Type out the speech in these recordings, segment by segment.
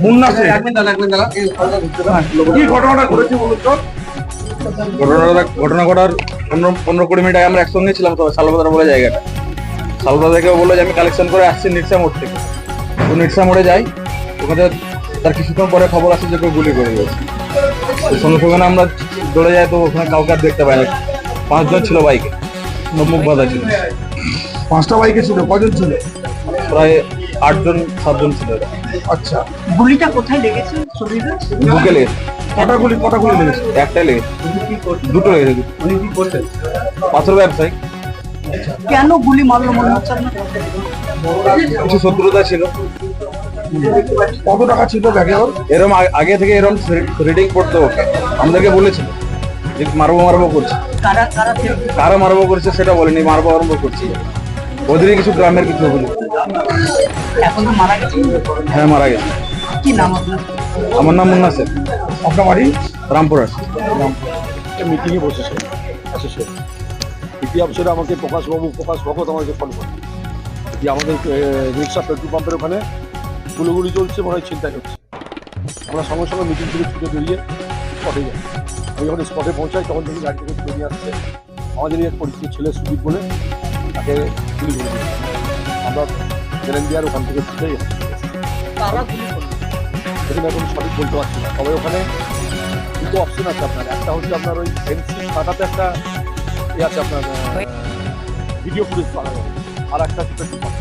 মুন্না শেখ, কি ঘটনাটা ঘটেছে বলুন তো? ঘটনা ঘটার 15-20 মিনিট আগে আমরা একসঙ্গে ছিলাম, তবে শালবাজার বলে জায়গাটা। শালবাজার থেকে বললো যে আমি কালেকশন করে আসছি নিরসা মোড় থেকে। তো নিরসা মোড়ে যাই, ওখানে তার কিছুক্ষণ পরে খবর আসে যে কেউ গুলি করে দিয়েছে। সঙ্গে সঙ্গে আমরা দৌড়ে যাই, তো ওখানে কাউকে আর দেখতে পাই না। 5 জন ছিল বাইকে, মুখ বাঁধা ছিল। 5টা বাইকে ছিল, কজন ছিল? প্রায় 8 জন 7 জন ছিল। আচ্ছা, গুলিটা কোথায় লেগেছে শরীরে? বুকে লেগেছে। কটা গুলি লেগেছে? একটাই লেগেছে, দুটো লেগেছে। পাথর ব্যবসায়ী, কেন গুলি মারলো মনে হচ্ছে আপনার? কিছু শত্রুতা ছিল। কত টাকা ছিল ব্যাগে ওর? এরম আগে থেকে এরম রিডিং করতে ওকে আমাদেরকে বলেছিল যে মারবো করছে। কারা কারা কারা মারবো করছে সেটা বলেনি, মারবো আরম্ভ করছি। ওদেরই কিছু গ্রামের কিছু অভিযোগ। এখন তো মারা গেছে। হ্যাঁ, মারা গেছে। কি নাম আপনার? আমার নাম মুন্না শেখ, আপনার বাড়ি? রামপুরহাট। মিটিংয়ে বসেছে ইতিহাস সেটা আমাকে প্রকাশ ভগত আমাকে ফোন করে যে আমাদের রিক্সা পেট্রোল পাম্পের ওখানে গুলোগুলি চলছে, মনে হয় চিন্তা করছে। আমরা সঙ্গে সঙ্গে মিটিং থেকে ছুটে বেরিয়ে স্পটে যাই। আমি যখন স্পটে পৌঁছাই তখন থেকে গাড়ি থেকে বেরিয়ে আসছে আমাদেরই এক পরিচিত ছেলে সুদীপ বলে, তাকে গুলি করে দিয়েছে। আমরা জেলেন দিয়ার ওখান থেকে ছুটে কারা গুলি করলো? সেখানে এখন সঠিক বলতে পারছি না, তবে ওখানে দুটো অপশন আছে আপনার। একটা হচ্ছে আপনার ওই এনসি কাটাতে একটা আছে আপনার ভিডিও ফুটেজ পাওয়া যাবে, আর একটা হচ্ছে পেট্রোল পাম্প,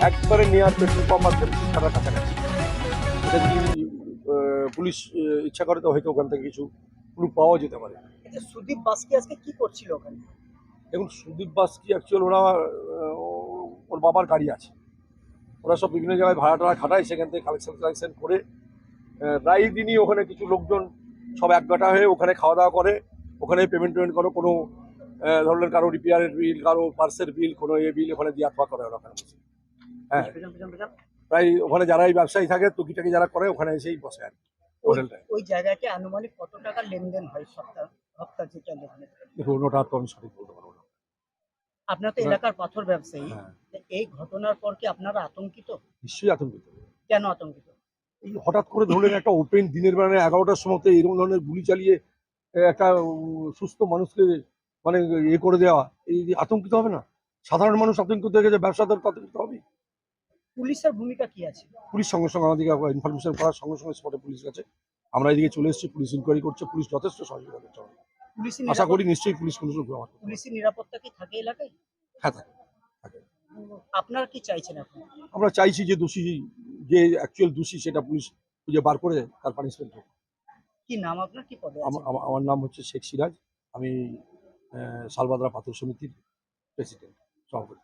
একবারে নিয়ার পেট্রোল পাম্প আর পেট্রোল ছাড়ার কাছাকাছি। এটা যদি পুলিশ ইচ্ছা করে তো হয়তো ওখান থেকে কিছু প্রুফ পাওয়া যেতে পারে। সুদীপ বাস্কি আজকে কি করছিল ওখানে? দেখুন, সুদীপ বাস্কি অ্যাকচুয়াল ওরা ওর বাবার গাড়ি আছে, ওরা সব বিভিন্ন জায়গায় ভাড়া টাড়া খাটায়, সেখান থেকে কালেকশন করে প্রায় দিনই ওখানে কিছু লোকজন সব একগাটা হয়ে ওখানে খাওয়া দাওয়া করে, ওখানে পেমেন্ট করো, কোনো ধরলেন কারো রিপেয়ারের বিল, কারো পার্সের বিল, কোনো বিল ওখানে দিয়ে আত্মা করে ওখানে বসে। হ্যাঁ, প্রায় ওখানে যারা এই ব্যবসায়ী থাকে টুকিটাকি যারা করে ওখানে এসেই বসে আর হোটেলটায়। ওই জায়গাতে আনুমানিক কত টাকা লেনদেন হয় সপ্তাহ যেটা লেনদেন? দেখুন, ওটা তো আমি সঠিক বলতে পারবো না। আপনার তো এলাকার পাথর ব্যবসায়ী, হ্যাঁ, এই ঘটনার পর কি আপনারা আতঙ্কিত? নিশ্চয়ই আতঙ্কিত। কেন আতঙ্কিত? এই হঠাৎ করে ধরলেন একটা ওপেন দিনের বেলা 11টার সময় এরকম ধরনের গুলি চালিয়ে একটা সুস্থ মানুষকে মানে করে দেওয়া, এই আতঙ্কিত হবে না? সাধারণ মানুষ আতঙ্কিত হয়ে গেছে, ব্যবসাদার আতঙ্কিত হবে। পুলিশের ভূমিকা কি আছে? পুলিশ সঙ্গে সঙ্গে আমাদেরকে ইনফরমেশন করার সঙ্গে সঙ্গে স্পটে পুলিশ গেছে, আমরা এদিকে চলে এসেছি, পুলিশ ইনকোয়ারি করছে, পুলিশ যথেষ্ট সহযোগিতা করছে। আশা করি নিশ্চয়ই পুলিশ কোনো পুলিশের নিরাপত্তা কি থাকে এলাকায়? হ্যাঁ, থাকে। আপনারা কি চাইছেন এখন? আমরা চাইছি যে দোষী, যে অ্যাকচুয়াল দোষী সেটা পুলিশ খুঁজে বার করে তার পানিশমেন্ট হোক। কি নাম আপনার, কি পদে আছেন? আমার নাম হচ্ছে শেখ সিরাজ, আমি শালবাদরা পাথর সমিতির প্রেসিডেন্ট, সভাপতি।